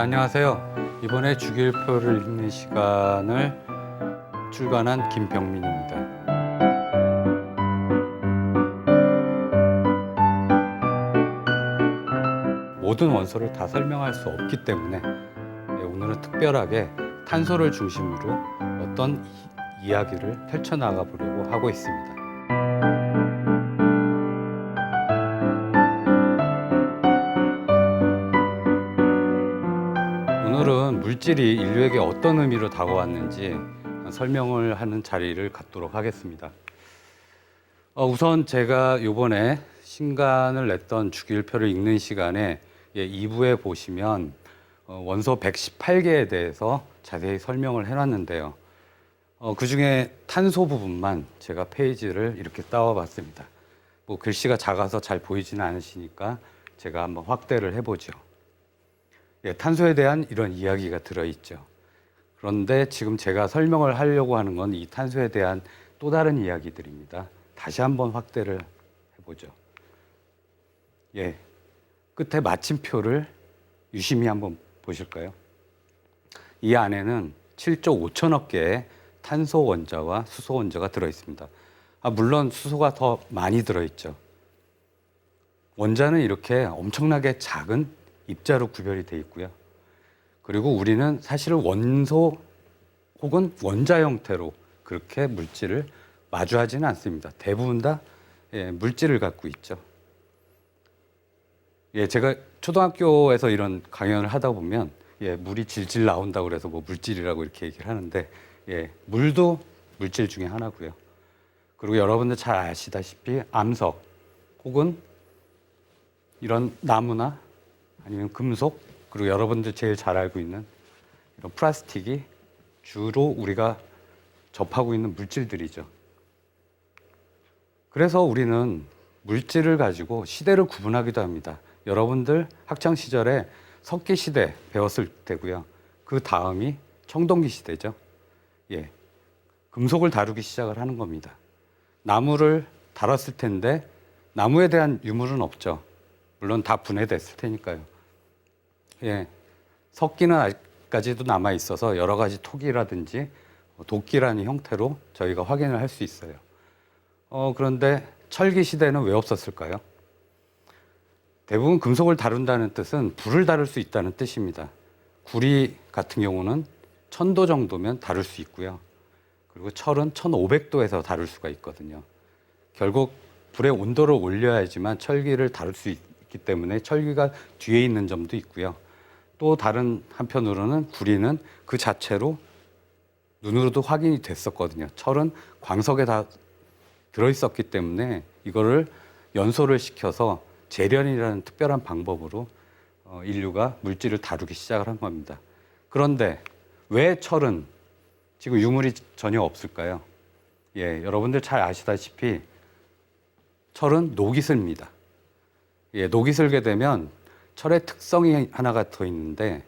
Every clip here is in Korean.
안녕하세요. 이번에 주기율표를 읽는 시간을 출간한 김병민입니다. 모든 원소를 다 설명할 수 없기 때문에 오늘은 특별하게 탄소를 중심으로 어떤 이야기를 펼쳐나가 보려고 하고 있습니다. 오늘은 물질이 인류에게 어떤 의미로 다가왔는지 설명을 하는 자리를 갖도록 하겠습니다. 우선 제가 이번에 신간을 냈던 주기율표를 읽는 시간에 2부에 보시면 원소 118개에 대해서 자세히 설명을 해놨는데요. 그 중에 탄소 부분만 제가 페이지를 이렇게 따와봤습니다. 뭐 글씨가 작아서 잘 보이지는 않으시니까 제가 한번 확대를 해보죠. 탄소에 대한 이런 이야기가 들어있죠. 그런데 지금 제가 설명을 하려고 하는 건 이 탄소에 대한 또 다른 이야기들입니다. 다시 한번 확대를 해보죠. 끝에 마침표를 유심히 한번 보실까요? 이 안에는 7조 5천억 개의 탄소 원자와 수소 원자가 들어있습니다. 물론 수소가 더 많이 들어있죠. 원자는 이렇게 엄청나게 작은 입자로 구별이 되어 있고요. 그리고 우리는 사실 원소 혹은 원자 형태로 그렇게 물질을 마주하지는 않습니다. 대부분 다 물질을 갖고 있죠. 제가 초등학교에서 이런 강연을 하다 보면 물이 질질 나온다고 그래서 뭐 물질이라고 이렇게 얘기를 하는데 물도 물질 중에 하나고요. 그리고 여러분들 잘 아시다시피 암석 혹은 이런 나무나 아니면 금속, 그리고 여러분들 제일 잘 알고 있는 이런 플라스틱이 주로 우리가 접하고 있는 물질들이죠. 그래서 우리는 물질을 가지고 시대를 구분하기도 합니다. 여러분들 학창 시절에 석기 시대 배웠을 때고요. 그 다음이 청동기 시대죠. 금속을 다루기 시작을 하는 겁니다. 나무를 다뤘을 텐데 나무에 대한 유물은 없죠. 물론 다 분해됐을 테니까요. 석기는 아직까지도 남아 있어서 여러 가지 토기라든지 도끼라는 형태로 저희가 확인을 할 수 있어요. 그런데 철기 시대는 왜 없었을까요? 대부분 금속을 다룬다는 뜻은 불을 다룰 수 있다는 뜻입니다. 구리 같은 경우는 1000도 정도면 다룰 수 있고요. 그리고 철은 1500도에서 다룰 수가 있거든요. 결국 불의 온도를 올려야지만 철기를 다룰 수 있기 때문에 철기가 뒤에 있는 점도 있고요. 또 다른 한편으로는 구리는 그 자체로 눈으로도 확인이 됐었거든요. 철은 광석에 다 들어있었기 때문에 이거를 연소를 시켜서 재련이라는 특별한 방법으로 인류가 물질을 다루기 시작을 한 겁니다. 그런데 왜 철은 지금 유물이 전혀 없을까요? 여러분들 잘 아시다시피 철은 녹이 슬입니다. 녹이 슬게 되면 철의 특성이 하나가 더 있는데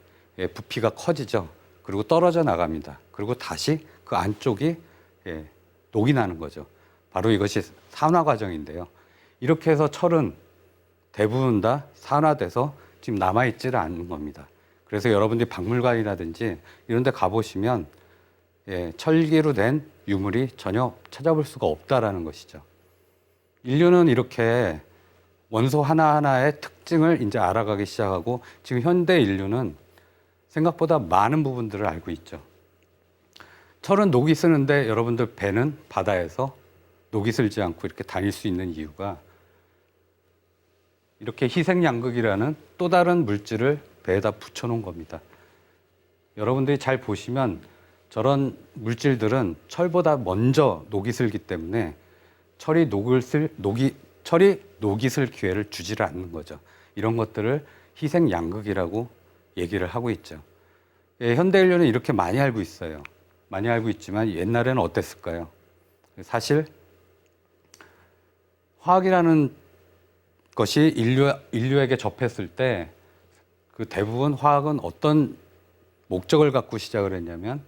부피가 커지죠. 그리고 떨어져 나갑니다. 그리고 다시 그 안쪽이 녹이 나는 거죠. 바로 이것이 산화 과정인데요. 이렇게 해서 철은 대부분 다 산화돼서 지금 남아있지를 않는 겁니다. 그래서 여러분들이 박물관이라든지 이런 데 가보시면 철기로 된 유물이 전혀 찾아볼 수가 없다라는 것이죠. 인류는 이렇게 원소 하나하나의 특징을 이제 알아가기 시작하고 지금 현대 인류는 생각보다 많은 부분들을 알고 있죠. 철은 녹이 쓰는데 여러분들 배는 바다에서 녹이 슬지 않고 이렇게 다닐 수 있는 이유가 이렇게 희생양극이라는 또 다른 물질을 배에다 붙여놓은 겁니다. 여러분들이 잘 보시면 저런 물질들은 철보다 먼저 녹이 슬기 때문에 철이 녹이 슬 기회를 주지를 않는 거죠. 이런 것들을 희생양극이라고 얘기를 하고 있죠. 현대 인류는 이렇게 많이 알고 있어요. 많이 알고 있지만 옛날에는 어땠을까요? 사실 화학이라는 것이 인류에게 접했을 때 그 대부분 화학은 어떤 목적을 갖고 시작을 했냐면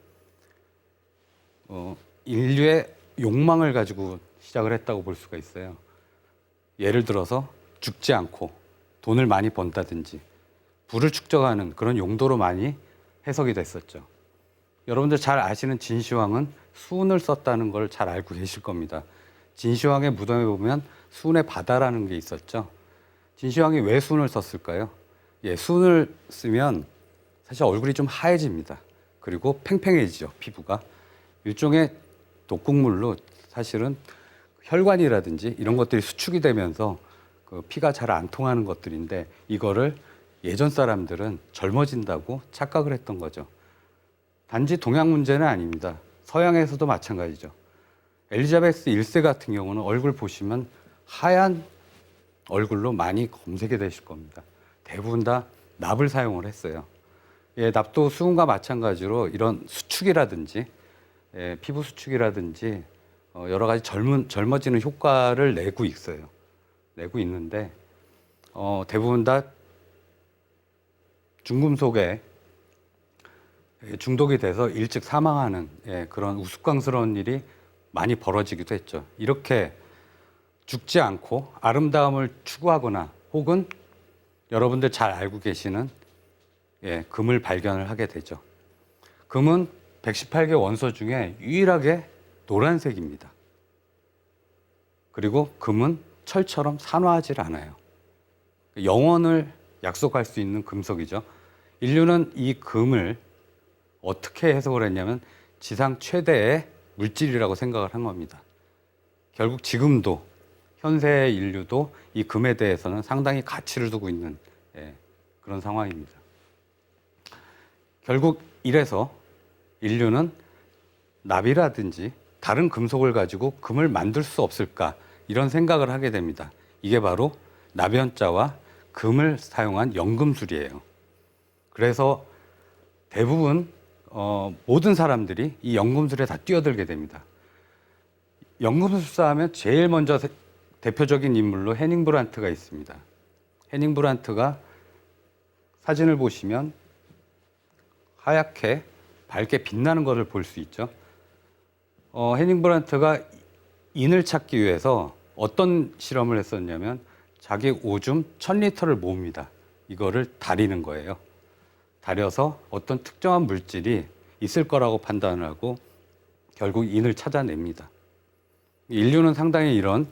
인류의 욕망을 가지고 시작을 했다고 볼 수가 있어요. 예를 들어서 죽지 않고 돈을 많이 번다든지 부를 측정하는 그런 용도로 많이 해석이 됐었죠. 여러분들 잘 아시는 진시황은 수은을 썼다는 걸 잘 알고 계실 겁니다. 진시황의 무덤에 보면 수은의 바다라는 게 있었죠. 진시황이 왜 수은을 썼을까요? 예, 수은을 쓰면 사실 얼굴이 좀 하얘집니다. 그리고 팽팽해지죠, 피부가. 일종의 독극물로 사실은 혈관이라든지 이런 것들이 수축이 되면서 그 피가 잘 안 통하는 것들인데, 이거를 예전 사람들은 젊어진다고 착각을 했던 거죠. 단지 동양 문제는 아닙니다. 서양에서도 마찬가지죠. 엘리자베스 1세 같은 경우는 얼굴 보시면 하얀 얼굴로 많이 검색이 되실 겁니다. 대부분 다 납을 사용을 했어요. 예, 납도 수은과 마찬가지로 이런 수축이라든지 피부 수축이라든지 여러 가지 젊어지는 효과를 내고 있어요. 내고 있는데 대부분 다 중금속에 중독이 돼서 일찍 사망하는 그런 우스꽝스러운 일이 많이 벌어지기도 했죠. 이렇게 죽지 않고 아름다움을 추구하거나 혹은 여러분들 잘 알고 계시는 금을 발견을 하게 되죠. 금은 118개 원소 중에 유일하게 노란색입니다. 그리고 금은 철처럼 산화하지 않아요. 영원을 약속할 수 있는 금속이죠. 인류는 이 금을 어떻게 해석을 했냐면 지상 최대의 물질이라고 생각을 한 겁니다. 결국 지금도 현세의 인류도 이 금에 대해서는 상당히 가치를 두고 있는 그런 상황입니다. 결국 이래서 인류는 납이라든지 다른 금속을 가지고 금을 만들 수 없을까, 이런 생각을 하게 됩니다. 이게 바로 납연자와 금을 사용한 연금술이에요. 그래서 대부분 모든 사람들이 이 연금술에 다 뛰어들게 됩니다. 연금술사 하면 제일 먼저 대표적인 인물로 헤닝 브란트가 있습니다. 헤닝 브란트가 사진을 보시면 하얗게 밝게 빛나는 것을 볼 수 있죠. 헤닝 브란트가 인을 찾기 위해서 어떤 실험을 했었냐면 자기 오줌 1000리터를 모읍니다. 이거를 다리는 거예요. 다려서 어떤 특정한 물질이 있을 거라고 판단을 하고 결국 인을 찾아냅니다. 인류는 상당히 이런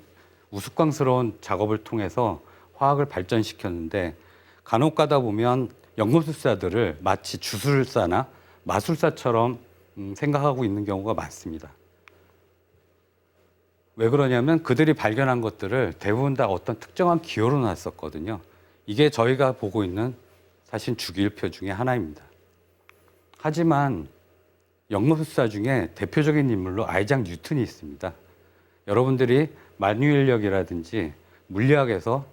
우스꽝스러운 작업을 통해서 화학을 발전시켰는데, 간혹 가다 보면 연금술사들을 마치 주술사나 마술사처럼 생각하고 있는 경우가 많습니다. 왜 그러냐면 그들이 발견한 것들을 대부분 다 어떤 특정한 기호로 놨었거든요. 이게 저희가 보고 있는 사실 주기율표 중에 하나입니다. 하지만 연금술사 중에 대표적인 인물로 아이작 뉴턴이 있습니다. 여러분들이 만유인력이라든지 물리학에서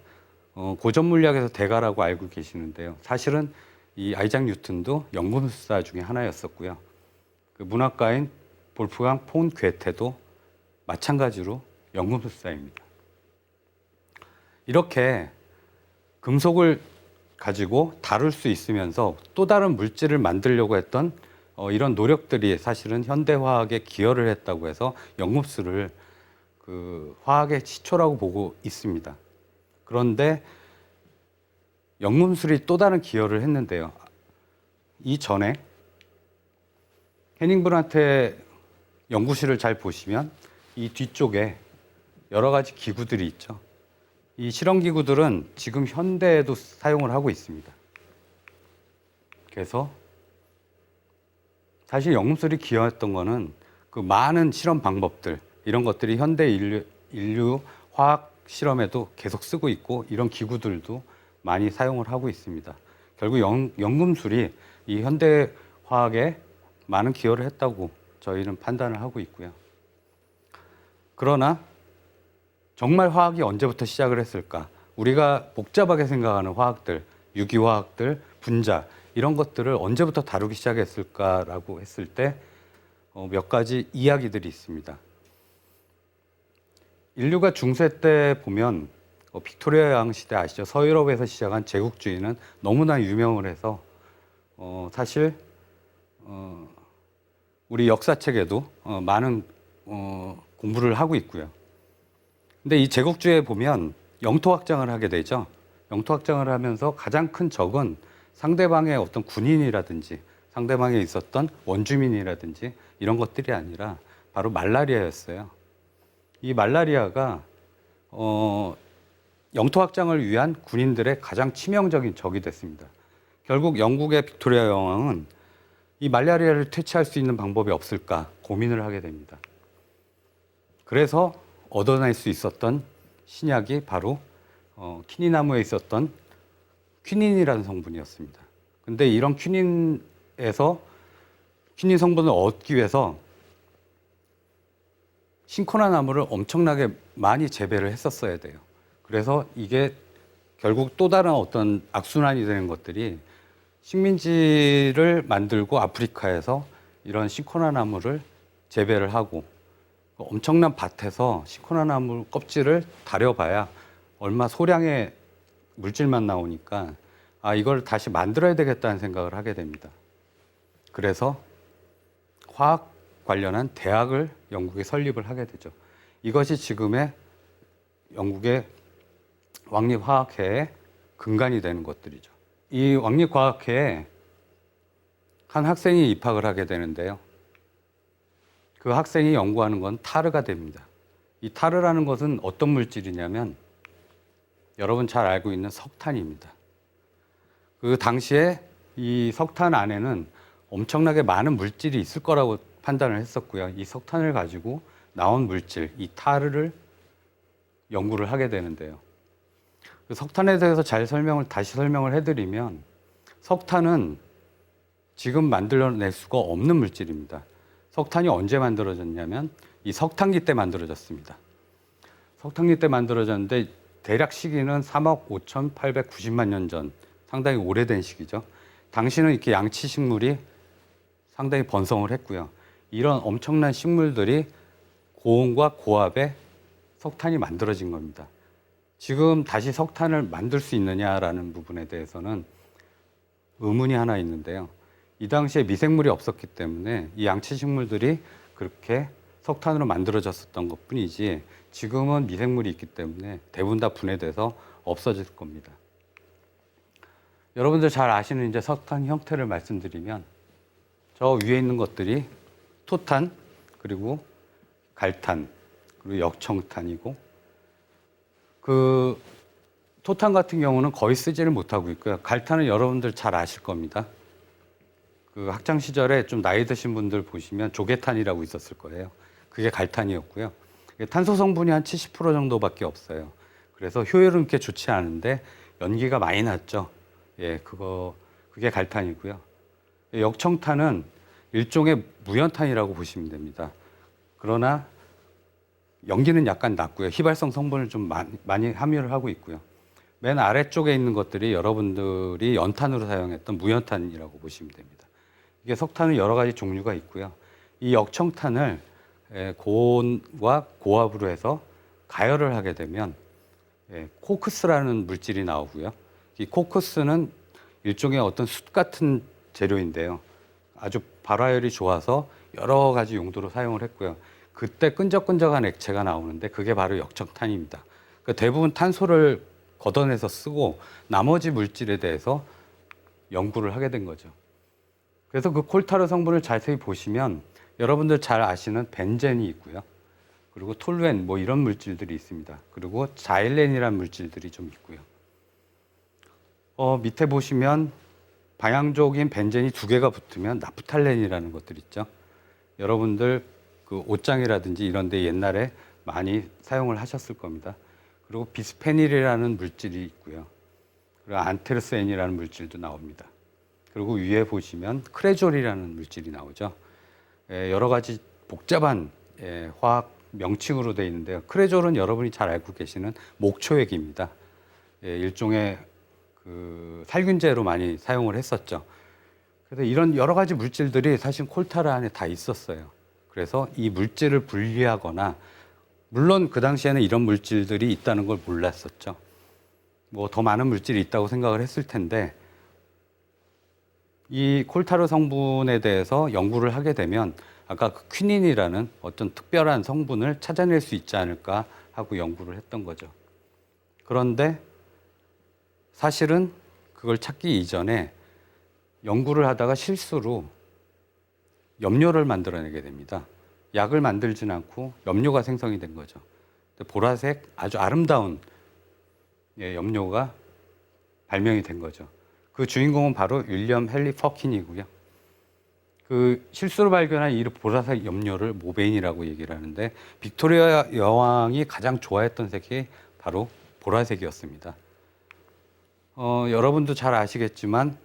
고전 물리학에서 대가라고 알고 계시는데요. 사실은 이 아이작 뉴턴도 연금술사 중에 하나였었고요. 그 문학가인 볼프강 폰 괴테도 마찬가지로 연금술사입니다. 이렇게 금속을 가지고 다룰 수 있으면서 또 다른 물질을 만들려고 했던 이런 노력들이 사실은 현대화학에 기여를 했다고 해서 연금술을 그 화학의 시초라고 보고 있습니다. 그런데 연금술이 또 다른 기여를 했는데요. 이전에 헤닝 브란트의 연구실을 잘 보시면 이 뒤쪽에 여러 가지 기구들이 있죠. 이 실험기구들은 지금 현대에도 사용을 하고 있습니다. 그래서 사실 연금술이 기여했던 거는 그 많은 실험 방법들, 이런 것들이 현대 인류 화학 실험에도 계속 쓰고 있고, 이런 기구들도 많이 사용을 하고 있습니다. 결국 연금술이 이 현대 화학에 많은 기여를 했다고 저희는 판단을 하고 있고요. 그러나 정말 화학이 언제부터 시작을 했을까? 우리가 복잡하게 생각하는 화학들, 유기화학들, 분자, 이런 것들을 언제부터 다루기 시작했을까라고 했을 때 몇 가지 이야기들이 있습니다. 인류가 중세 때 보면 빅토리아 여왕 시대 아시죠? 서유럽에서 시작한 제국주의는 너무나 유명을 해서 사실 우리 역사책에도 많은 공부를 하고 있고요. 근데 이 제국주의에 보면 영토 확장을 하게 되죠. 영토 확장을 하면서 가장 큰 적은 상대방의 어떤 군인이라든지 상대방에 있었던 원주민이라든지 이런 것들이 아니라 바로 말라리아였어요. 이 말라리아가 영토 확장을 위한 군인들의 가장 치명적인 적이 됐습니다. 결국 영국의 빅토리아 여왕은 이 말라리아를 퇴치할 수 있는 방법이 없을까 고민을 하게 됩니다. 그래서 얻어낼 수 있었던 신약이 바로 키니나무에 있었던 퀴닌이라는 성분이었습니다. 근데 이런 퀴닌에서 퀴닌 성분을 얻기 위해서 신코나 나무를 엄청나게 많이 재배를 했었어야 돼요. 그래서 이게 결국 또 다른 어떤 악순환이 되는 것들이 식민지를 만들고 아프리카에서 이런 신코나 나무를 재배를 하고 엄청난 밭에서 신코나 나무 껍질을 다려봐야 얼마 소량의 물질만 나오니까 이걸 다시 만들어야 되겠다는 생각을 하게 됩니다. 그래서 화학 관련한 대학을 영국에 설립을 하게 되죠. 이것이 지금의 영국의 왕립화학회의 근간이 되는 것들이죠. 이 왕립과학회에 한 학생이 입학을 하게 되는데요. 그 학생이 연구하는 건 타르가 됩니다. 이 타르라는 것은 어떤 물질이냐면 여러분 잘 알고 있는 석탄입니다. 그 당시에 이 석탄 안에는 엄청나게 많은 물질이 있을 거라고 판단을 했었고요. 이 석탄을 가지고 나온 물질, 이 타르를 연구를 하게 되는데요. 그 석탄에 대해서 다시 설명을 해드리면 석탄은 지금 만들어낼 수가 없는 물질입니다. 석탄이 언제 만들어졌냐면 이 석탄기 때 만들어졌습니다. 석탄기 때 만들어졌는데 대략 시기는 3억 5,890만 년 전, 상당히 오래된 시기죠. 당시는 이렇게 양치 식물이 상당히 번성을 했고요. 이런 엄청난 식물들이 고온과 고압에 석탄이 만들어진 겁니다. 지금 다시 석탄을 만들 수 있느냐라는 부분에 대해서는 의문이 하나 있는데요. 이 당시에 미생물이 없었기 때문에 이 양치 식물들이 그렇게 석탄으로 만들어졌었던 것뿐이지 지금은 미생물이 있기 때문에 대부분 다 분해돼서 없어질 겁니다. 여러분들 잘 아시는 이제 석탄 형태를 말씀드리면 저 위에 있는 것들이 토탄, 그리고 갈탄, 그리고 역청탄이고 그 토탄 같은 경우는 거의 쓰지를 못하고 있고요. 갈탄은 여러분들 잘 아실 겁니다. 그 학창 시절에 좀 나이 드신 분들 보시면 조개탄이라고 있었을 거예요. 그게 갈탄이었고요. 탄소 성분이 한 70% 정도밖에 없어요. 그래서 효율은 그렇게 좋지 않은데 연기가 많이 났죠. 그게 갈탄이고요. 역청탄은 일종의 무연탄이라고 보시면 됩니다. 그러나 연기는 약간 낮고요. 휘발성 성분을 좀 많이 함유를 하고 있고요. 맨 아래쪽에 있는 것들이 여러분들이 연탄으로 사용했던 무연탄이라고 보시면 됩니다. 이게 석탄은 여러 가지 종류가 있고요. 이 역청탄을 고온과 고압으로 해서 가열을 하게 되면 코크스라는 물질이 나오고요. 이 코크스는 일종의 어떤 숯 같은 재료인데요. 아주 발화율이 좋아서 여러 가지 용도로 사용을 했고요. 그때 끈적끈적한 액체가 나오는데 그게 바로 역청탄입니다. 그러니까 대부분 탄소를 걷어내서 쓰고 나머지 물질에 대해서 연구를 하게 된 거죠. 그래서 그 콜타르 성분을 자세히 보시면 여러분들 잘 아시는 벤젠이 있고요. 그리고 톨루엔 뭐 이런 물질들이 있습니다. 그리고 자일렌이라는 물질들이 좀 있고요. 밑에 보시면 방향족인 벤젠이 두 개가 붙으면 나프탈렌이라는 것들 있죠. 여러분들 그 옷장이라든지 이런 데 옛날에 많이 사용을 하셨을 겁니다. 그리고 비스페닐이라는 물질이 있고요. 그리고 안테르센이라는 물질도 나옵니다. 그리고 위에 보시면 크레졸이라는 물질이 나오죠. 여러 가지 복잡한 화학 명칭으로 되어 있는데요. 크레졸은 여러분이 잘 알고 계시는 목초액입니다. 일종의 그 살균제로 많이 사용을 했었죠. 그래서 이런 여러 가지 물질들이 사실 콜타르 안에 다 있었어요. 그래서 이 물질을 분리하거나, 물론 그 당시에는 이런 물질들이 있다는 걸 몰랐었죠. 뭐 더 많은 물질이 있다고 생각을 했을 텐데, 이 콜타르 성분에 대해서 연구를 하게 되면 아까 그 퀴닌이라는 어떤 특별한 성분을 찾아낼 수 있지 않을까 하고 연구를 했던 거죠. 그런데 사실은 그걸 찾기 이전에 연구를 하다가 실수로 염료를 만들어내게 됩니다. 약을 만들진 않고 염료가 생성이 된 거죠. 보라색 아주 아름다운 염료가 발명이 된 거죠. 그 주인공은 바로 윌리엄 헨리 퍼킨이고요. 그 실수로 발견한 이 보라색 염료를 모베인이라고 얘기를 하는데 빅토리아 여왕이 가장 좋아했던 색이 바로 보라색이었습니다. 여러분도 잘 아시겠지만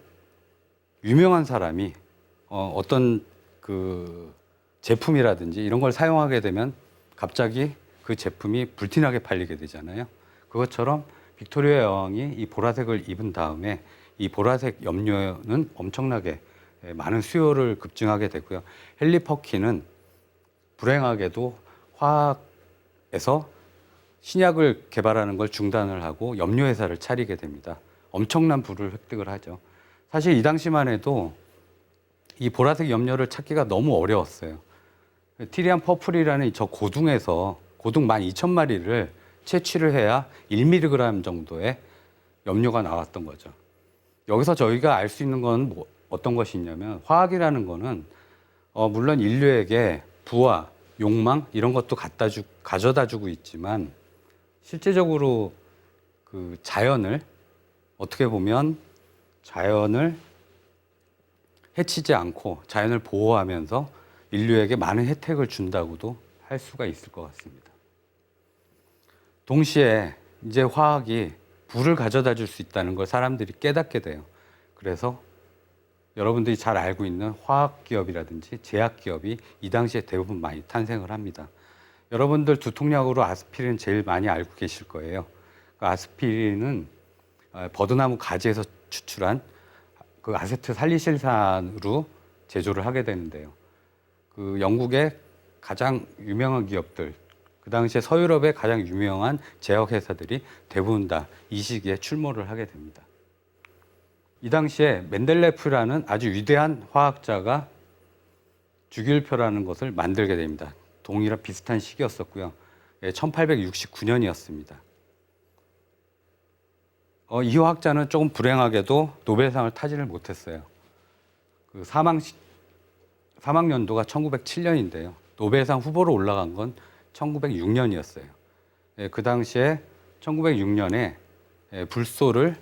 유명한 사람이 어떤 그 제품이라든지 이런 걸 사용하게 되면 갑자기 그 제품이 불티나게 팔리게 되잖아요. 그것처럼 빅토리아 여왕이 이 보라색을 입은 다음에 이 보라색 염료는 엄청나게 많은 수요를 급증하게 되고요. 헨리 퍼킨은 불행하게도 화학에서 신약을 개발하는 걸 중단을 하고 염료회사를 차리게 됩니다. 엄청난 부를 획득을 하죠. 사실 이 당시만 해도 이 보라색 염료를 찾기가 너무 어려웠어요. 티리안 퍼플이라는 저 고둥에서 고둥 12,000마리를 채취를 해야 1mg 정도의 염료가 나왔던 거죠. 여기서 저희가 알 수 있는 건 어떤 것이 있냐면 화학이라는 거는 물론 인류에게 부와 욕망 이런 것도 가져다 주고 있지만 실제적으로 그 자연을 어떻게 보면 자연을 해치지 않고 자연을 보호하면서 인류에게 많은 혜택을 준다고도 할 수가 있을 것 같습니다. 동시에 이제 화학이 부를 가져다 줄 수 있다는 걸 사람들이 깨닫게 돼요. 그래서 여러분들이 잘 알고 있는 화학기업이라든지 제약기업이 이 당시에 대부분 많이 탄생을 합니다. 여러분들 두통약으로 아스피린 제일 많이 알고 계실 거예요. 그 아스피린은 버드나무 가지에서 추출한 그 아세트살리실산으로 제조를 하게 되는데요. 그 영국의 가장 유명한 기업들, 그 당시에 서유럽의 가장 유명한 제약회사들이 대부분 다 이 시기에 출몰을 하게 됩니다. 이 당시에 멘델레프라는 아주 위대한 화학자가 주기율표라는 것을 만들게 됩니다. 동일한 비슷한 시기였었고요. 1869년이었습니다. 이 화학자는 조금 불행하게도 노벨상을 타지를 못했어요. 그 사망 연도가 1907년인데요. 노벨상 후보로 올라간 건 1906년이었어요. 그 당시에 1906년에 불소를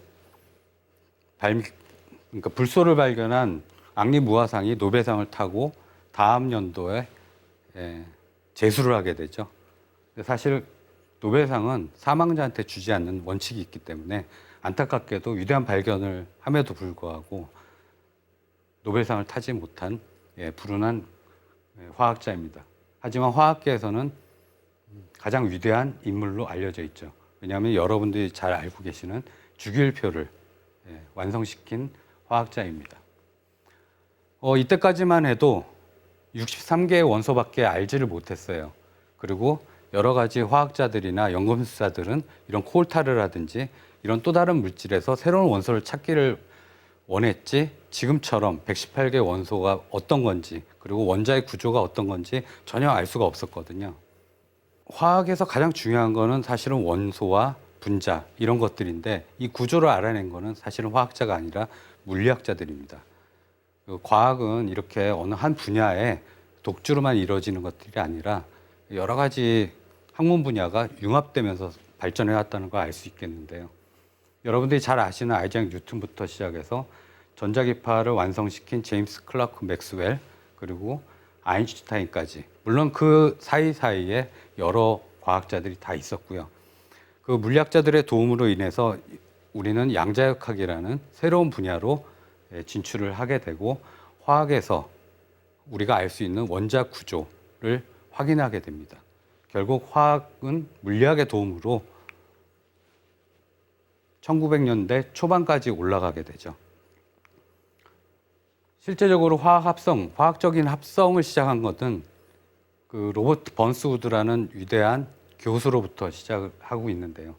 발견한 앙리무아상이 노벨상을 타고 다음 연도에 제수를 하게 되죠. 사실 노벨상은 사망자한테 주지 않는 원칙이 있기 때문에 안타깝게도 위대한 발견을 함에도 불구하고 노벨상을 타지 못한 불운한 화학자입니다. 하지만 화학계에서는 가장 위대한 인물로 알려져 있죠. 왜냐하면 여러분들이 잘 알고 계시는 주기율표를 완성시킨 화학자입니다. 이때까지만 해도 63개의 원소밖에 알지를 못했어요. 그리고 여러 가지 화학자들이나 연금술사들은 이런 코올타르라든지 이런 또 다른 물질에서 새로운 원소를 찾기를 원했지 지금처럼 118개 원소가 어떤 건지 그리고 원자의 구조가 어떤 건지 전혀 알 수가 없었거든요. 화학에서 가장 중요한 거는 사실은 원소와 분자 이런 것들인데 이 구조를 알아낸 거는 사실은 화학자가 아니라 물리학자들입니다. 과학은 이렇게 어느 한 분야에 독주로만 이루어지는 것들이 아니라 여러 가지 학문 분야가 융합되면서 발전해 왔다는 걸 알 수 있겠는데요. 여러분들이 잘 아시는 아이작 뉴턴부터 시작해서 전자기파를 완성시킨 제임스 클라크 맥스웰 그리고 아인슈타인까지 물론 그 사이사이에 여러 과학자들이 다 있었고요. 그 물리학자들의 도움으로 인해서 우리는 양자역학이라는 새로운 분야로 진출을 하게 되고 화학에서 우리가 알 수 있는 원자 구조를 확인하게 됩니다. 결국 화학은 물리학의 도움으로 1900년대 초반까지 올라가게 되죠. 실제적으로 화학적인 합성을 시작한 것은 그 로버트 번스우드라는 위대한 교수로부터 시작하고 있는데요.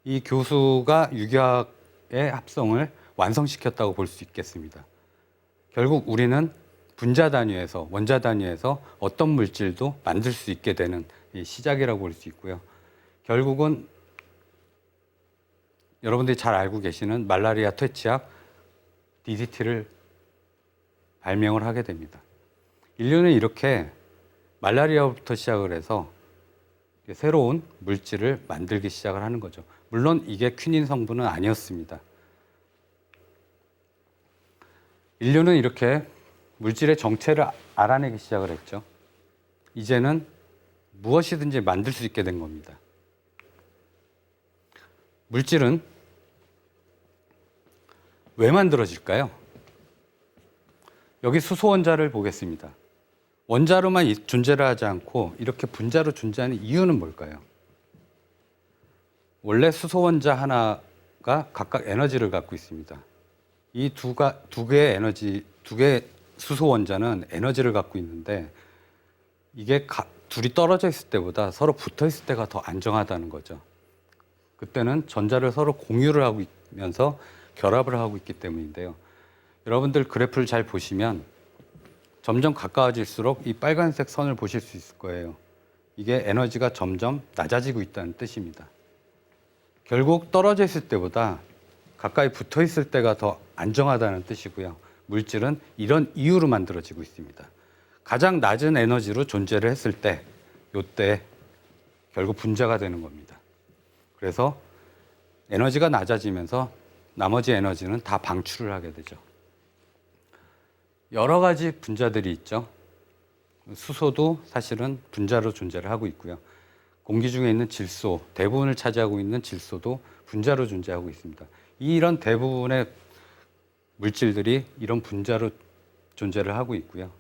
이 교수가 유기화학의 합성을 완성시켰다고 볼 수 있겠습니다. 결국 우리는 분자 단위에서 원자 단위에서 어떤 물질도 만들 수 있게 되는 시작이라고 볼 수 있고요. 결국은 여러분들이 잘 알고 계시는 말라리아 퇴치약 DDT를 발명을 하게 됩니다. 인류는 이렇게 말라리아부터 시작을 해서 새로운 물질을 만들기 시작을 하는 거죠. 물론 이게 퀴닌 성분은 아니었습니다. 인류는 이렇게 물질의 정체를 알아내기 시작을 했죠. 이제는 무엇이든지 만들 수 있게 된 겁니다. 물질은 왜 만들어질까요? 여기 수소 원자를 보겠습니다. 원자로만 존재를 하지 않고 이렇게 분자로 존재하는 이유는 뭘까요? 원래 수소 원자 하나가 각각 에너지를 갖고 있습니다. 이 두 개의 수소 원자는 에너지를 갖고 있는데 이게 둘이 떨어져 있을 때보다 서로 붙어 있을 때가 더 안정하다는 거죠. 그때는 전자를 서로 공유를 하고 있면서 결합을 하고 있기 때문인데요. 여러분들 그래프를 잘 보시면 점점 가까워질수록 이 빨간색 선을 보실 수 있을 거예요. 이게 에너지가 점점 낮아지고 있다는 뜻입니다. 결국 떨어져 있을 때보다 가까이 붙어 있을 때가 더 안정하다는 뜻이고요. 물질은 이런 이유로 만들어지고 있습니다. 가장 낮은 에너지로 존재를 했을 때, 이때 결국 분자가 되는 겁니다. 그래서 에너지가 낮아지면서 나머지 에너지는 다 방출을 하게 되죠. 여러 가지 분자들이 있죠. 수소도 사실은 분자로 존재를 하고 있고요. 공기 중에 있는 질소, 대부분을 차지하고 있는 질소도 분자로 존재하고 있습니다. 이런 대부분의 물질들이 이런 분자로 존재를 하고 있고요.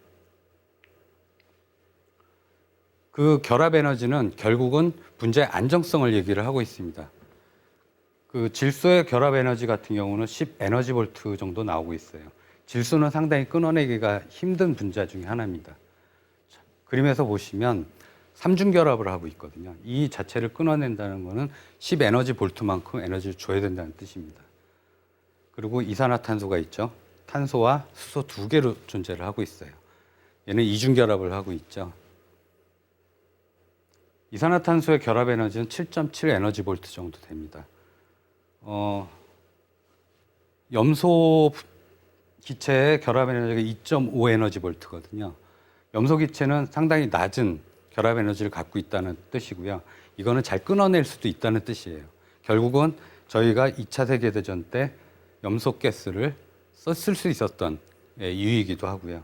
그 결합 에너지는 결국은 분자의 안정성을 얘기를 하고 있습니다. 그 질소의 결합 에너지 같은 경우는 10 에너지 볼트 정도 나오고 있어요. 질소는 상당히 끊어내기가 힘든 분자 중에 하나입니다. 그림에서 보시면 삼중 결합을 하고 있거든요. 이 자체를 끊어낸다는 것은 10 에너지 볼트만큼 에너지를 줘야 된다는 뜻입니다. 그리고 이산화탄소가 있죠. 탄소와 수소 두 개로 존재를 하고 있어요. 얘는 이중 결합을 하고 있죠. 이산화탄소의 결합 에너지는 7.7 에너지 볼트 정도 됩니다. 염소 기체의 결합 에너지가 2.5 에너지 볼트거든요. 염소 기체는 상당히 낮은 결합 에너지를 갖고 있다는 뜻이고요. 이거는 잘 끊어낼 수도 있다는 뜻이에요. 결국은 저희가 2차 세계대전 때 염소 가스를 썼을 수 있었던 이유이기도 하고요.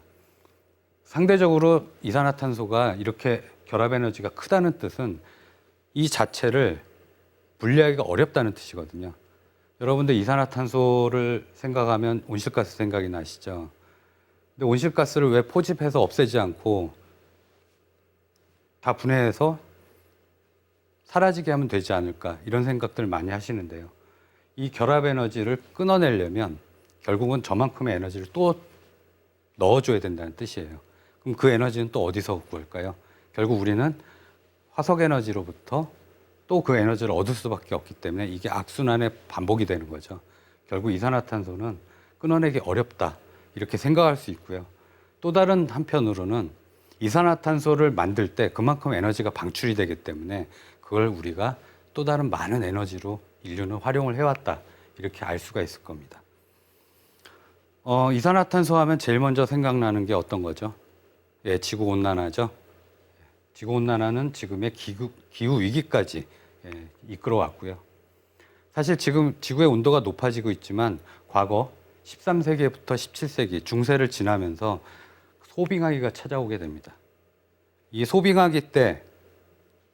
상대적으로 이산화탄소가 이렇게 결합 에너지가 크다는 뜻은 이 자체를 분리하기가 어렵다는 뜻이거든요. 여러분들 이산화탄소를 생각하면 온실가스 생각이 나시죠? 근데 온실가스를 왜 포집해서 없애지 않고 다 분해해서 사라지게 하면 되지 않을까 이런 생각들 많이 하시는데요. 이 결합 에너지를 끊어내려면 결국은 저만큼의 에너지를 또 넣어줘야 된다는 뜻이에요. 그럼 그 에너지는 또 어디서 구할까요? 결국 우리는 화석 에너지로부터 또 그 에너지를 얻을 수밖에 없기 때문에 이게 악순환의 반복이 되는 거죠. 결국 이산화탄소는 끊어내기 어렵다 이렇게 생각할 수 있고요. 또 다른 한편으로는 이산화탄소를 만들 때 그만큼 에너지가 방출이 되기 때문에 그걸 우리가 또 다른 많은 에너지로 인류는 활용을 해왔다 이렇게 알 수가 있을 겁니다. 이산화탄소 하면 제일 먼저 생각나는 게 어떤 거죠? 예, 지구온난화죠. 지구온난화는 지금의 기후 위기까지 이끌어왔고요. 사실 지금 지구의 온도가 높아지고 있지만 과거 13세기부터 17세기 중세를 지나면서 소빙하기가 찾아오게 됩니다. 이 소빙하기 때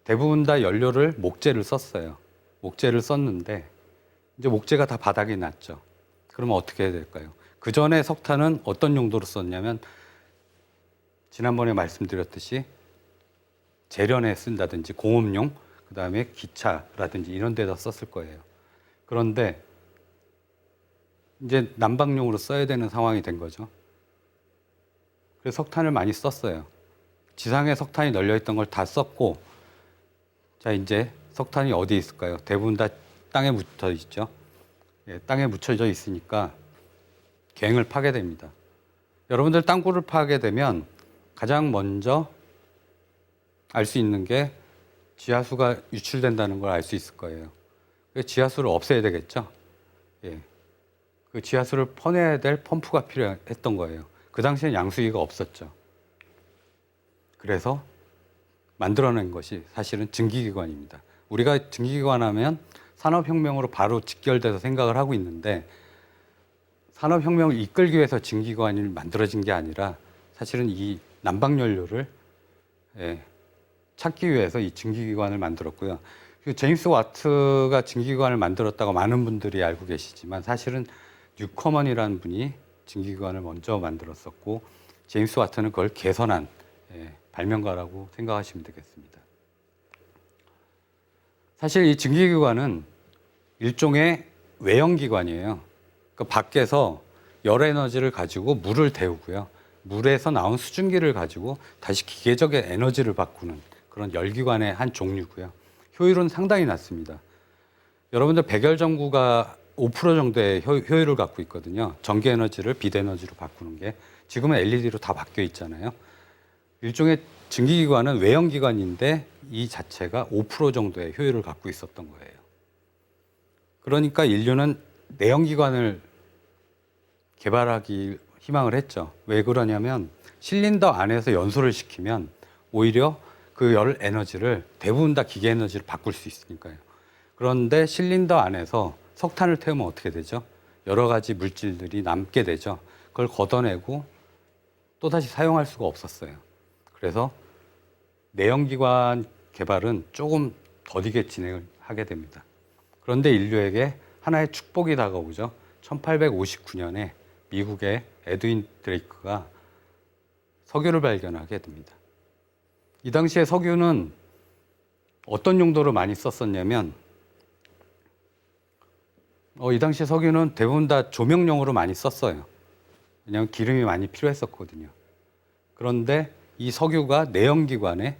대부분 다 연료를 목재를 썼어요. 목재를 썼는데 이제 목재가 다 바닥이 났죠. 그러면 어떻게 해야 될까요? 그 전에 석탄은 어떤 용도로 썼냐면 지난번에 말씀드렸듯이 재련에 쓴다든지 공업용, 그 다음에 기차라든지 이런 데다 썼을 거예요. 그런데 이제 난방용으로 써야 되는 상황이 된 거죠. 그래서 석탄을 많이 썼어요. 지상에 석탄이 널려있던 걸 다 썼고, 자, 이제 석탄이 어디 있을까요? 대부분 다 땅에 묻혀 있죠. 예, 땅에 묻혀져 있으니까 갱을 파게 됩니다. 여러분들 땅굴을 파게 되면 가장 먼저 알 수 있는 게 지하수가 유출된다는 걸 알 수 있을 거예요. 그래서 지하수를 없애야 되겠죠. 예. 그 지하수를 퍼내야 될 펌프가 필요했던 거예요. 그 당시엔 양수기가 없었죠. 그래서 만들어낸 것이 사실은 증기기관입니다. 우리가 증기기관 하면 산업혁명으로 바로 직결돼서 생각을 하고 있는데 산업혁명을 이끌기 위해서 증기기관이 만들어진 게 아니라 사실은 이 난방연료를 찾기 위해서 이 증기기관을 만들었고요. 제임스 와트가 증기기관을 만들었다고 많은 분들이 알고 계시지만 사실은 뉴커먼이라는 분이 증기기관을 먼저 만들었었고 제임스 와트는 그걸 개선한 발명가라고 생각하시면 되겠습니다. 사실 이 증기기관은 일종의 외형기관이에요. 그 밖에서 열 에너지를 가지고 물을 데우고요. 물에서 나온 수증기를 가지고 다시 기계적인 에너지를 바꾸는 그런 열기관의 한 종류고요. 효율은 상당히 낮습니다. 여러분들 백열전구가 5% 정도의 효율을 갖고 있거든요. 전기 에너지를 빛 에너지로 바꾸는 게 지금은 LED로 다 바뀌어 있잖아요. 일종의 증기기관은 외형기관인데 이 자체가 5% 정도의 효율을 갖고 있었던 거예요. 그러니까 인류는 내연기관을 개발하기 희망을 했죠. 왜 그러냐면 실린더 안에서 연소를 시키면 오히려 그 열 에너지를 대부분 다 기계 에너지로 바꿀 수 있으니까요. 그런데 실린더 안에서 석탄을 태우면 어떻게 되죠? 여러 가지 물질들이 남게 되죠. 그걸 걷어내고 또다시 사용할 수가 없었어요. 그래서 내연기관 개발은 조금 더디게 진행을 하게 됩니다. 그런데 인류에게 하나의 축복이 다가오죠. 1859년에 미국의 에드윈 드레이크가 석유를 발견하게 됩니다. 이 당시에 석유는 어떤 용도로 많이 썼었냐면 이 당시에 석유는 대부분 다 조명용으로 많이 썼어요. 왜냐하면 기름이 많이 필요했었거든요. 그런데 이 석유가 내연기관의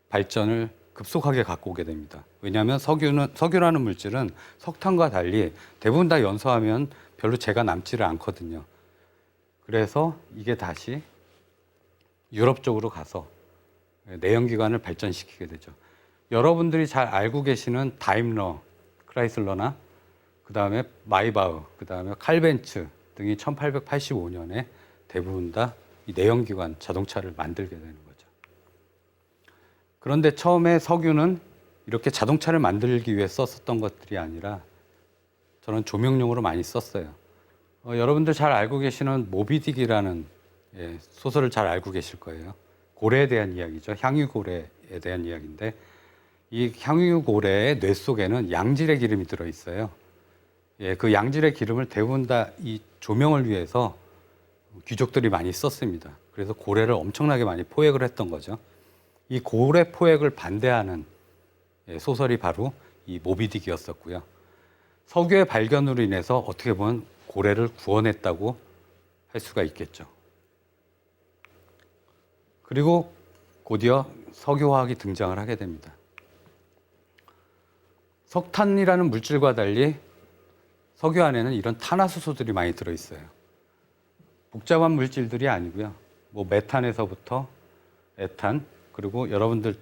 발전을 급속하게 갖고 오게 됩니다. 왜냐하면 석유라는 물질은 석탄과 달리 대부분 다 연소하면 별로 재가 남지를 않거든요. 그래서 이게 다시 유럽 쪽으로 가서 내연기관을 발전시키게 되죠. 여러분들이 잘 알고 계시는 다임러, 크라이슬러나 그 다음에 마이바흐, 그 다음에 칼벤츠 등이 1885년에 대부분 다 이 내연기관 자동차를 만들게 되는 거죠. 그런데 처음에 석유는 이렇게 자동차를 만들기 위해 썼었던 것들이 아니라 저는 조명용으로 많이 썼어요. 여러분들 잘 알고 계시는 모비딕이라는 소설을 잘 알고 계실 거예요. 고래에 대한 이야기죠. 향유고래에 대한 이야기인데 이 향유고래의 뇌 속에는 양질의 기름이 들어있어요. 그 양질의 기름을 대부분 다 이 조명을 위해서 귀족들이 많이 썼습니다. 그래서 고래를 엄청나게 많이 포획을 했던 거죠. 이 고래 포획을 반대하는 소설이 바로 이 모비딕이었었고요. 석유의 발견으로 인해서 어떻게 보면 고래를 구원했다고 할 수가 있겠죠. 그리고 곧이어 석유화학이 등장을 하게 됩니다. 석탄이라는 물질과 달리 석유 안에는 이런 탄화수소들이 많이 들어있어요. 복잡한 물질들이 아니고요. 뭐 메탄에서부터 에탄, 그리고 여러분들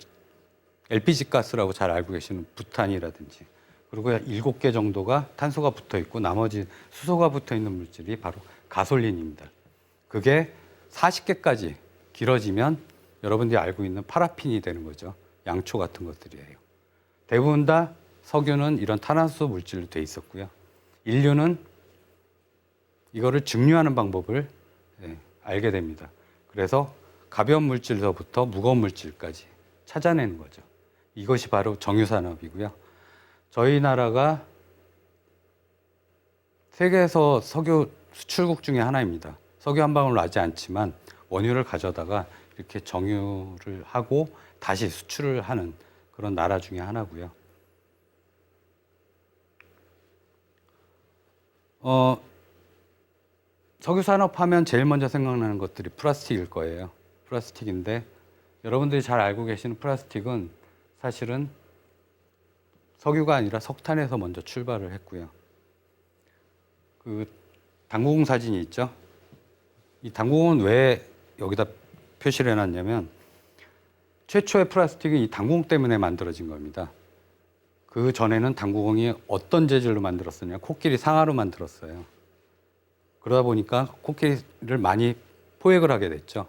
LPG 가스라고 잘 알고 계시는 부탄이라든지, 그리고 7개 정도가 탄소가 붙어 있고 나머지 수소가 붙어 있는 물질이 바로 가솔린입니다. 그게 40개까지 길어지면 여러분들이 알고 있는 파라핀이 되는 거죠. 양초 같은 것들이에요. 대부분 다 석유는 이런 탄화수소 물질로 돼 있었고요. 인류는 이거를 증류하는 방법을 알게 됩니다. 그래서 가벼운 물질로부터 무거운 물질까지 찾아내는 거죠. 이것이 바로 정유산업이고요. 저희 나라가 세계에서 석유 수출국 중에 하나입니다. 석유 한 방울 나지 않지만 원유를 가져다가 이렇게 정유를 하고 다시 수출을 하는 그런 나라 중에 하나고요. 석유 산업하면 제일 먼저 생각나는 것들이 플라스틱일 거예요. 플라스틱인데 여러분들이 잘 알고 계시는 플라스틱은 사실은 석유가 아니라 석탄에서 먼저 출발을 했고요. 그 당구공 사진이 있죠. 이 당구공은 왜 여기다 표시를 해놨냐면 최초의 플라스틱은 이 당구공 때문에 만들어진 겁니다. 그 전에는 당구공이 어떤 재질로 만들었었냐? 코끼리 상아로 만들었어요. 그러다 보니까 코끼리를 많이 포획을 하게 됐죠.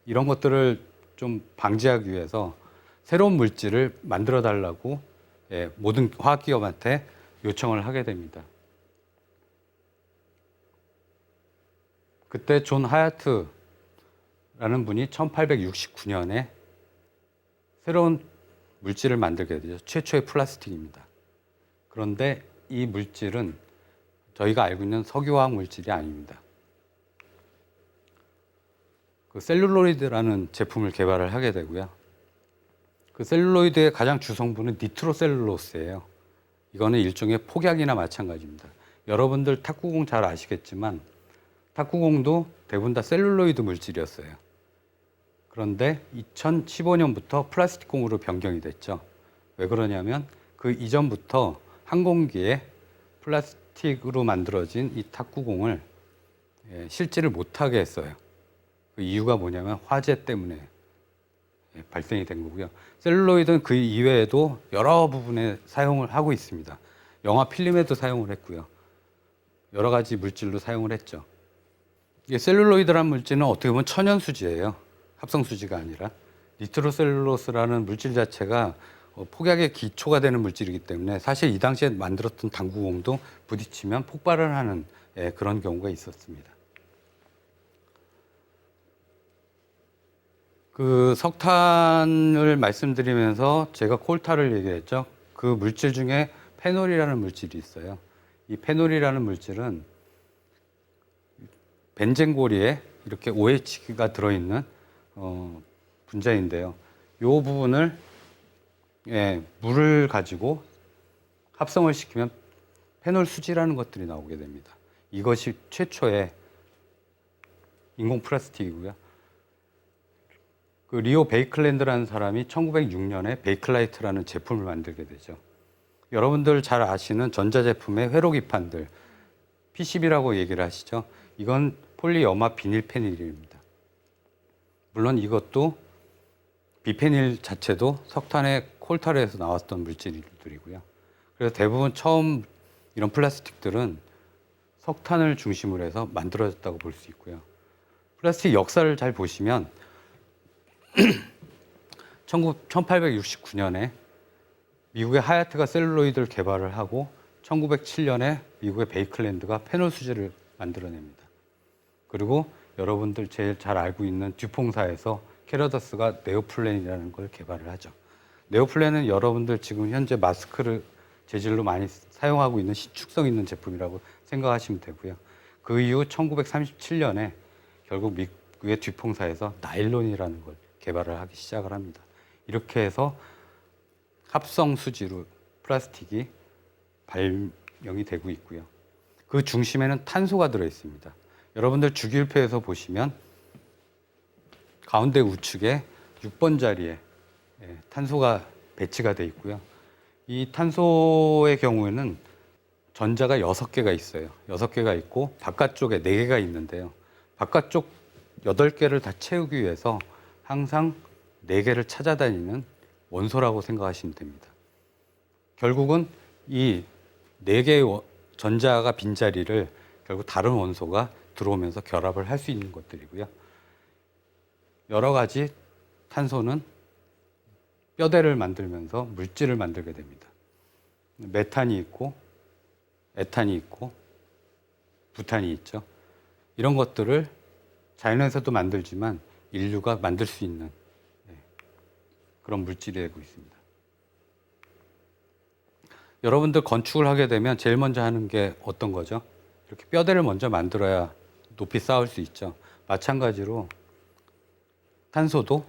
이런 것들을 좀 방지하기 위해서 새로운 물질을 만들어 달라고 모든 화학기업한테 요청을 하게 됩니다. 그때 존 하야트라는 분이 1869년에 새로운 물질을 만들게 되죠. 최초의 플라스틱입니다. 그런데 이 물질은 저희가 알고 있는 석유화학 물질이 아닙니다. 그 셀룰로이드라는 제품을 개발을 하게 되고요. 그 셀룰로이드의 가장 주성분은 니트로셀룰로스예요. 이거는 일종의 폭약이나 마찬가지입니다. 여러분들 탁구공 잘 아시겠지만 탁구공도 대부분 다 셀룰로이드 물질이었어요. 그런데 2015년부터 플라스틱공으로 변경이 됐죠. 왜 그러냐면 그 이전부터 항공기에 플라스틱으로 만들어진 이 탁구공을 실제를 못하게 했어요. 그 이유가 뭐냐면 화재 때문에 발생이 된 거고요. 셀룰로이드는 그 이외에도 여러 부분에 사용을 하고 있습니다. 영화 필름에도 사용을 했고요. 여러 가지 물질로 사용을 했죠. 이게 셀룰로이드라는 물질은 어떻게 보면 천연수지예요. 합성수지가 아니라. 니트로셀룰로스라는 물질 자체가 폭약의 기초가 되는 물질이기 때문에 사실 이 당시에 만들었던 당구공도 부딪히면 폭발을 하는 그런 경우가 있었습니다. 그 석탄을 말씀드리면서 제가 콜타를 얘기했죠. 그 물질 중에 페놀이라는 물질이 있어요. 이 페놀이라는 물질은 벤젠고리에 이렇게 OH가 들어있는 분자인데요. 이 부분을 물을 가지고 합성을 시키면 페놀 수지라는 것들이 나오게 됩니다. 이것이 최초의 인공 플라스틱이고요. 그 리오 베이클랜드라는 사람이 1906년에 베이클라이트라는 제품을 만들게 되죠. 여러분들 잘 아시는 전자제품의 회로기판들, PCB라고 얘기를 하시죠. 이건 폴리염화 비닐페닐입니다. 물론 이것도 비페닐 자체도 석탄의 콜타르에서 나왔던 물질들이고요. 그래서 대부분 처음 이런 플라스틱들은 석탄을 중심으로 해서 만들어졌다고 볼 수 있고요. 플라스틱 역사를 잘 보시면 1869년에 미국의 하야트가 셀룰로이드를 개발을 하고 1907년에 미국의 베이클랜드가 페놀 수지를 만들어냅니다. 그리고 여러분들 제일 잘 알고 있는 듀퐁사에서 캐러더스가 네오플랜이라는 걸 개발을 하죠. 네오플랜은 여러분들 지금 현재 마스크를 재질로 많이 사용하고 있는 신축성 있는 제품이라고 생각하시면 되고요. 그 이후 1937년에 결국 미국의 듀퐁사에서 나일론이라는 걸 개발을 하기 시작을 합니다. 이렇게 해서 합성 수지로 플라스틱이 발명이 되고 있고요. 그 중심에는 탄소가 들어 있습니다. 여러분들 주기율표에서 보시면 가운데 우측에 6번 자리에 탄소가 배치가 되어 있고요. 이 탄소의 경우에는 전자가 6개가 있어요. 6개가 있고 바깥쪽에 4개가 있는데요. 바깥쪽 8개를 다 채우기 위해서 항상 4개를 찾아다니는 원소라고 생각하시면 됩니다. 결국은 이 4개의 전자가 빈자리를 결국 다른 원소가 들어오면서 결합을 할 수 있는 것들이고요. 여러 가지 탄소는 뼈대를 만들면서 물질을 만들게 됩니다. 메탄이 있고 에탄이 있고 부탄이 있죠. 이런 것들을 자연에서도 만들지만 인류가 만들 수 있는 그런 물질이 되고 있습니다. 여러분들 건축을 하게 되면 제일 먼저 하는 게 어떤 거죠? 이렇게 뼈대를 먼저 만들어야 높이 쌓을 수 있죠. 마찬가지로 탄소도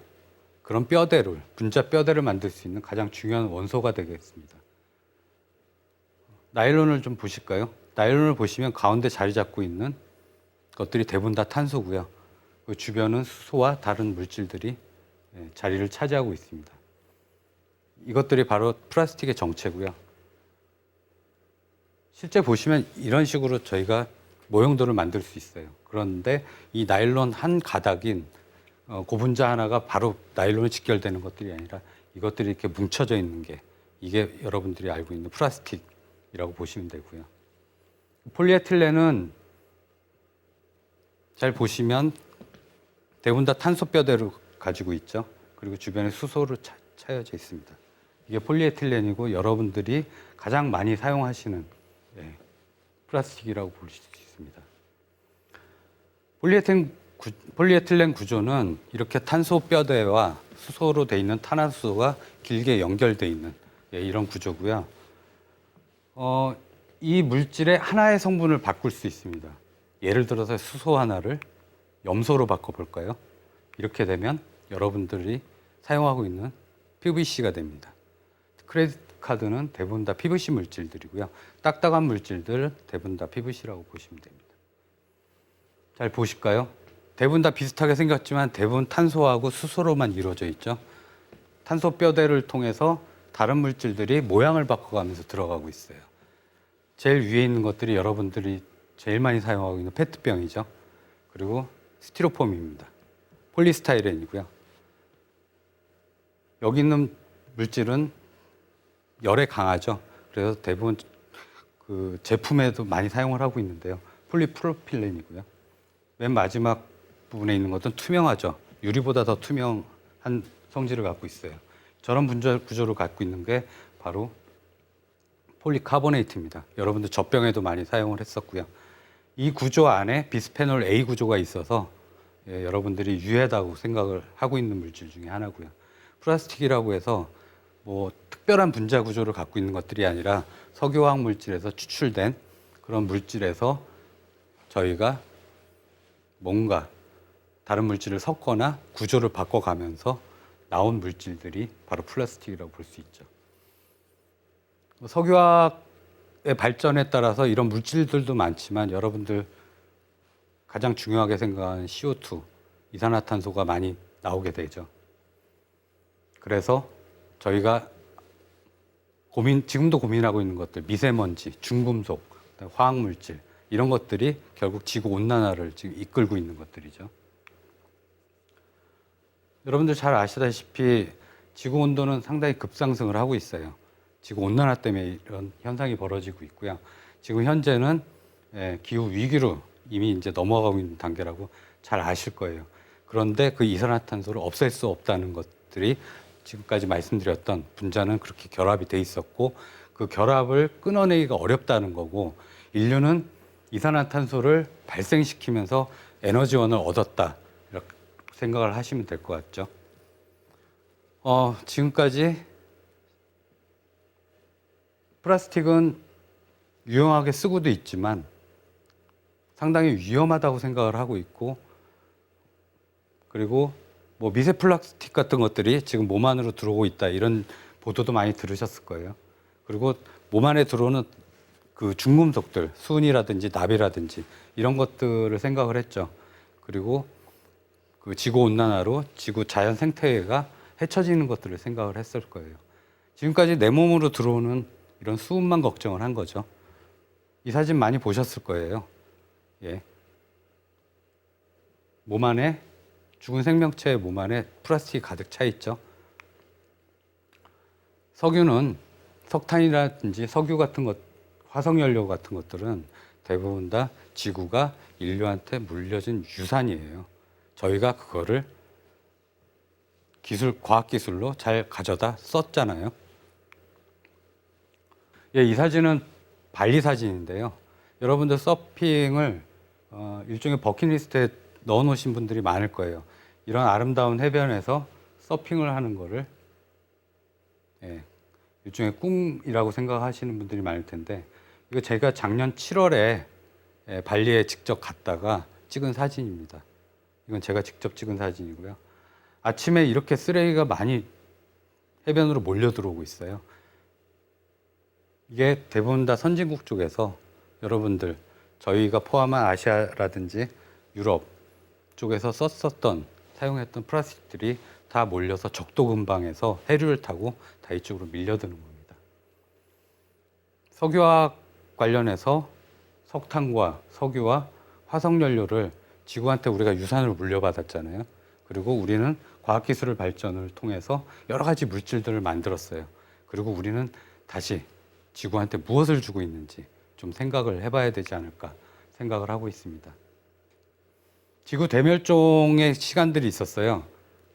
그런 뼈대를, 분자 뼈대를 만들 수 있는 가장 중요한 원소가 되겠습니다. 나일론을 좀 보실까요? 나일론을 보시면 가운데 자리 잡고 있는 것들이 대부분 다 탄소고요. 그 주변은 수소와 다른 물질들이 자리를 차지하고 있습니다. 이것들이 바로 플라스틱의 정체고요. 실제 보시면 이런 식으로 저희가 모형들을 만들 수 있어요. 그런데 이 나일론 한 가닥인 고분자 하나가 바로 나일론에 직결되는 것들이 아니라 이것들이 이렇게 뭉쳐져 있는 게 이게 여러분들이 알고 있는 플라스틱이라고 보시면 되고요. 폴리에틸렌은 잘 보시면 대부분 다 탄소 뼈대를 가지고 있죠. 그리고 주변에 수소로 차여져 있습니다. 이게 폴리에틸렌이고 여러분들이 가장 많이 사용하시는 플라스틱이라고 볼 수 있습니다. 폴리에틸렌 구조는 이렇게 탄소 뼈대와 수소로 돼 있는 탄화수소가 길게 연결돼 있는 이런 구조고요. 이 물질의 하나의 성분을 바꿀 수 있습니다. 예를 들어서 수소 하나를 염소로 바꿔볼까요? 이렇게 되면 여러분들이 사용하고 있는 PVC가 됩니다. 크레딧 카드는 대부분 다 PVC 물질들이고요. 딱딱한 물질들 대부분 다 PVC라고 보시면 됩니다. 잘 보실까요? 대부분 다 비슷하게 생겼지만 대부분 탄소하고 수소로만 이루어져 있죠. 탄소 뼈대를 통해서 다른 물질들이 모양을 바꿔가면서 들어가고 있어요. 제일 위에 있는 것들이 여러분들이 제일 많이 사용하고 있는 페트병이죠. 그리고 스티로폼입니다. 폴리스타이렌이고요. 여기 있는 물질은 열에 강하죠. 그래서 대부분 그 제품에도 많이 사용을 하고 있는데요. 폴리프로필렌이고요. 맨 마지막 부분에 있는 것은 투명하죠. 유리보다 더 투명한 성질을 갖고 있어요. 저런 분자 구조를 갖고 있는 게 바로 폴리카보네이트입니다. 여러분들 젖병에도 많이 사용을 했었고요. 이 구조 안에 비스페놀 A 구조가 있어서 여러분들이 유해하다고 생각을 하고 있는 물질 중에 하나고요. 플라스틱이라고 해서 뭐 특별한 분자 구조를 갖고 있는 것들이 아니라 석유화학 물질에서 추출된 그런 물질에서 저희가 뭔가 다른 물질을 섞거나 구조를 바꿔가면서 나온 물질들이 바로 플라스틱이라고 볼 수 있죠. 석유화학의 발전에 따라서 이런 물질들도 많지만 여러분들 가장 중요하게 생각하는 CO2, 이산화탄소가 많이 나오게 되죠. 그래서 저희가 지금도 고민하고 있는 것들, 미세먼지, 중금속, 화학물질 이런 것들이 결국 지구온난화를 지금 이끌고 있는 것들이죠. 여러분들 잘 아시다시피 지구온도는 상당히 급상승을 하고 있어요. 지구온난화 때문에 이런 현상이 벌어지고 있고요. 지금 현재는 기후 위기로 이미 이제 넘어가고 있는 단계라고 잘 아실 거예요. 그런데 그 이산화탄소를 없앨 수 없다는 것들이 지금까지 말씀드렸던 분자는 그렇게 결합이 돼 있었고 그 결합을 끊어내기가 어렵다는 거고 인류는 이산화탄소를 발생시키면서 에너지원을 얻었다 이렇게 생각을 하시면 될 것 같죠. 지금까지 플라스틱은 유용하게 쓰고도 있지만 상당히 위험하다고 생각을 하고 있고 그리고 뭐 미세 플라스틱 같은 것들이 지금 몸 안으로 들어오고 있다 이런 보도도 많이 들으셨을 거예요. 그리고 몸 안에 들어오는 그 중금속들, 수은이라든지 납이라든지 이런 것들을 생각을 했죠. 그리고 그 지구 온난화로 지구 자연 생태계가 해쳐지는 것들을 생각을 했을 거예요. 지금까지 내 몸으로 들어오는 이런 수은만 걱정을 한 거죠. 이 사진 많이 보셨을 거예요. 몸 안에 죽은 생명체의 몸 안에 플라스틱이 가득 차 있죠. 석유는 석탄이라든지 석유 같은 것, 화석연료 같은 것들은 대부분 다 지구가 인류한테 물려준 유산이에요. 저희가 그거를 과학기술로 잘 가져다 썼잖아요. 이 사진은 발리 사진인데요. 여러분들 서핑을 일종의 버킷리스트에 넣어 놓으신 분들이 많을 거예요. 이런 아름다운 해변에서 서핑을 하는 거를 일종의 꿈이라고 생각하시는 분들이 많을 텐데 이거 제가 작년 7월에 발리에 직접 갔다가 찍은 사진입니다. 이건 제가 직접 찍은 사진이고요. 아침에 이렇게 쓰레기가 많이 해변으로 몰려 들어오고 있어요. 이게 대부분 다 선진국 쪽에서 여러분들 저희가 포함한 아시아라든지 유럽 쪽에서 사용했던 플라스틱들이 다 몰려서 적도 근방에서 해류를 타고 다 이쪽으로 밀려드는 겁니다. 석유화학 관련해서 석탄과 석유와 화석연료를 지구한테 우리가 유산으로 물려받았잖아요. 그리고 우리는 과학기술 발전을 통해서 여러 가지 물질들을 만들었어요. 그리고 우리는 다시 지구한테 무엇을 주고 있는지 좀 생각을 해봐야 되지 않을까 생각을 하고 있습니다. 지구 대멸종의 시간들이 있었어요.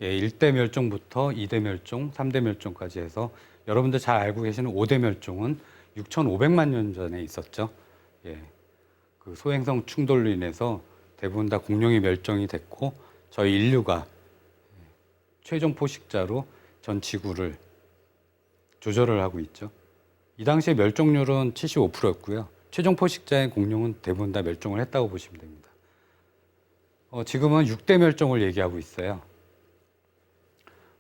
예, 1대 멸종부터 2대 멸종, 3대 멸종까지 해서 여러분들 잘 알고 계시는 5대 멸종은 6,500만 년 전에 있었죠. 예, 그 소행성 충돌로 인해서 대부분 다 공룡이 멸종이 됐고 저희 인류가 최종 포식자로 전 지구를 조절을 하고 있죠. 이 당시에 멸종률은 75%였고요. 최종 포식자인 공룡은 대부분 다 멸종을 했다고 보시면 됩니다. 지금은 6대 멸종을 얘기하고 있어요.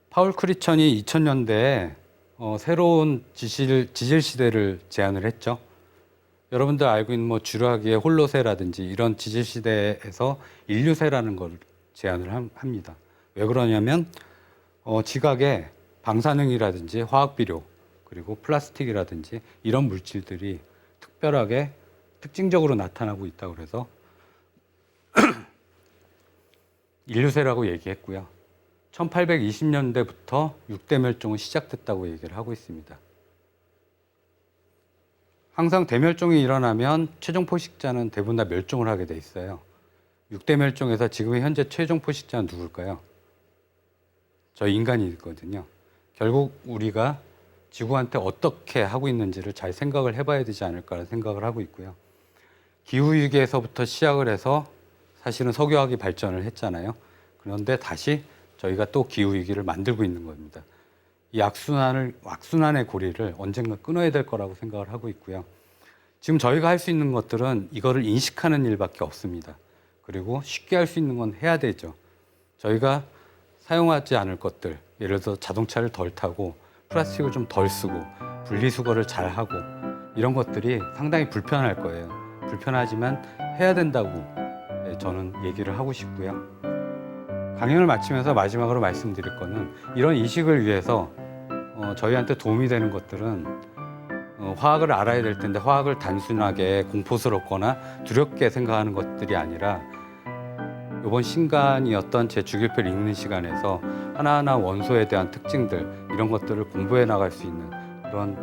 파울 크리천이 2000년대에 새로운 지질 시대를 제안을 했죠. 여러분들 알고 있는 뭐 주라기의 홀로세라든지 이런 지질 시대에서 인류세라는 걸 제안을 합니다. 왜 그러냐면 지각에 방사능이라든지 화학비료 그리고 플라스틱이라든지 이런 물질들이 특별하게 특징적으로 나타나고 있다고 그래서 인류세라고 얘기했고요. 1820년대부터 6대 멸종은 시작됐다고 얘기를 하고 있습니다. 항상 대멸종이 일어나면 최종 포식자는 대부분 다 멸종을 하게 돼 있어요. 6대 멸종에서 지금 현재 최종 포식자는 누굴까요? 저희 인간이거든요. 결국 우리가 지구한테 어떻게 하고 있는지를 잘 생각을 해봐야 되지 않을까라는 생각을 하고 있고요. 기후위기에서부터 시작을 해서 사실은 석유화학이 발전을 했잖아요. 그런데 다시 저희가 또 기후위기를 만들고 있는 겁니다. 이 악순환의 고리를 언젠가 끊어야 될 거라고 생각을 하고 있고요. 지금 저희가 할 수 있는 것들은 이거를 인식하는 일밖에 없습니다. 그리고 쉽게 할 수 있는 건 해야 되죠. 저희가 사용하지 않을 것들, 예를 들어 자동차를 덜 타고 플라스틱을 좀 덜 쓰고 분리수거를 잘 하고 이런 것들이 상당히 불편할 거예요. 불편하지만 해야 된다고 저는 얘기를 하고 싶고요. 강연을 마치면서 마지막으로 말씀드릴 거는 이런 인식을 위해서 저희한테 도움이 되는 것들은 화학을 알아야 될 텐데 화학을 단순하게 공포스럽거나 두렵게 생각하는 것들이 아니라 이번 신간이었던 제 주기표를 읽는 시간에서 하나하나 원소에 대한 특징들 이런 것들을 공부해 나갈 수 있는 그런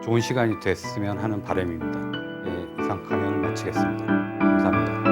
좋은 시간이 됐으면 하는 바람입니다. 예, 이상 강연을 마치겠습니다. 감사합니다.